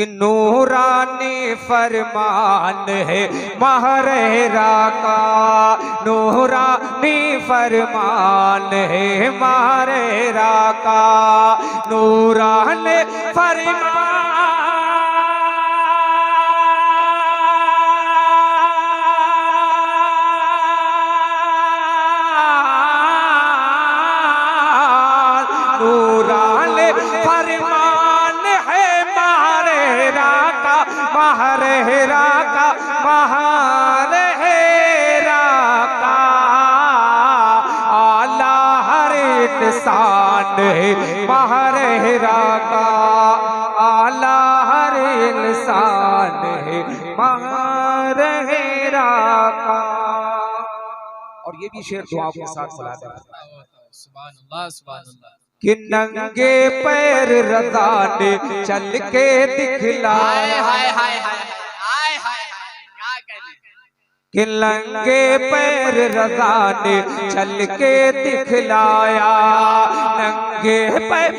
कि नूरानी फरमान है महरेरा का, नूरानी फरमान है महरेरा का, नूरानी फरमान महरेरा का, महरेरा का आला हर इंसान है महरेरा का, आला हर इंसान है महरेरा का। और ये भी शेर दुआ के साथ सुना दे। सुभान अल्लाह सुभान अल्लाह। कि नंगे पैर रज़ा ने चल के दिखलाया, कि नंगे पैर रज़ा ने चल के दिखलाया, नंगे पैर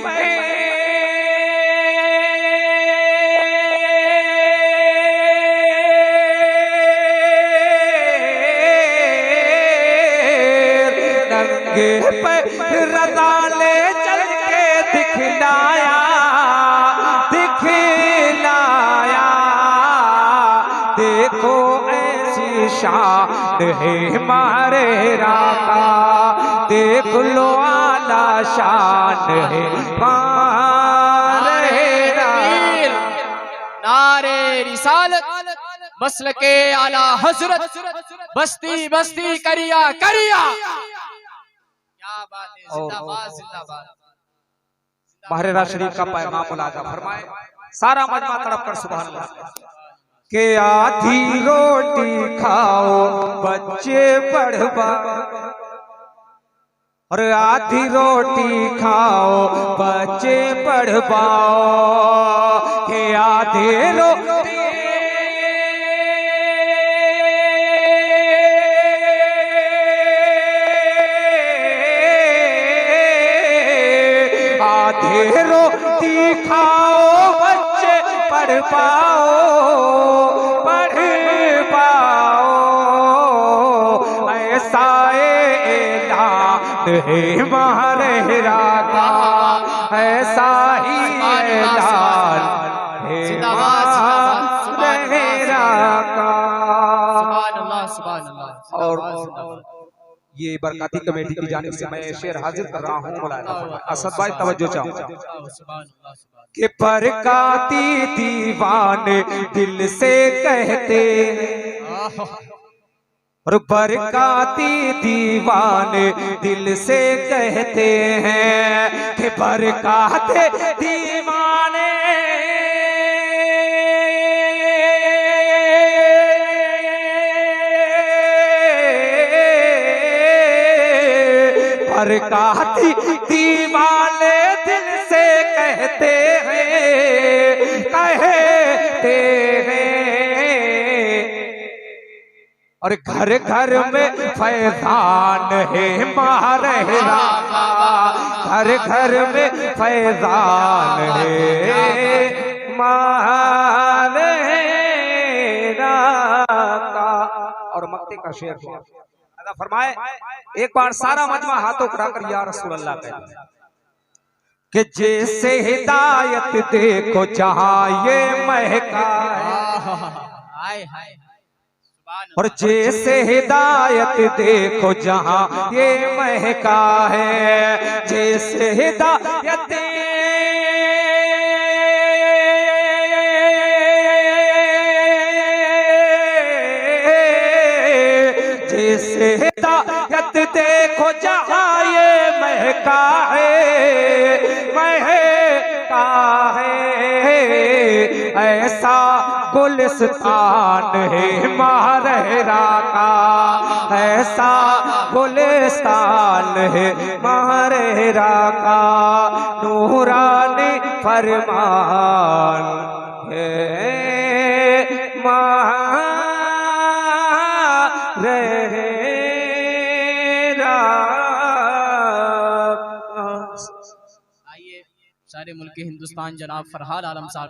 नंगे पैर रज़ा ने चल के दिखलाया, दिखलाया। देखो ऐसी शान है महरेरा का, देख लो आला शान है महरेरा। नारे रिसालत मसलके आला हजरत, बस्ती बस्ती करिया करिया। क्या बात है, जिंदाबाद जिंदाबाद। महरेरा शरीफ का पैगाम मुलाजा फरमाए, सारा मजमा तड़प कर सुभान अल्लाह। के आधी रोटी खाओ बच्चे पढ़वाओ, और आधी रोटी खाओ बच्चे पढ़वाओ, के आधे रोटी आधे रोटी खाओ बच्चे पढ़ पाओ, पढ़ पाओ। ऐसा ऐलान है महरेरा का, ऐसा ही ऐलान है महरेरा का। सुभान अल्लाह सुभान अल्लाह। और ये बरकाती कमेटी की जानिब से मैं शेर हाजिर कर रहा हूँ। मौलाना असद भाई तवज्जो चाहूँ कि बरकाती दीवाने दिल से कहते, और बरकाती दीवाने दिल से कहते हैं कि बरकाते दीवाने बरकाती दीवाने दिल से कहते हैं, कहते हैं। और घर घर में फैजान है महरेरा का, घर घर में फैजान है महरेरा का। और मक्ते का शेर फरमाए, एक बार सारा मजमा हाथों उठाकर या रसूल अल्लाह कहते हैं कि जैसे हिदायत देखो जहां ये महका है, और जैसे हिदायत देखो जहां ये महका है, जैसे हिदायत जैसे हिदायत देखो जहां ये महका है, महका है। ऐसा गुलिस्तान है महरेरा का, ऐसा गुलिस्तान है महरेरा का, नूरानी फरमान है महरेरा। आइए सारे मुल्क हिंदुस्तान जनाब फरहाद आलम साहब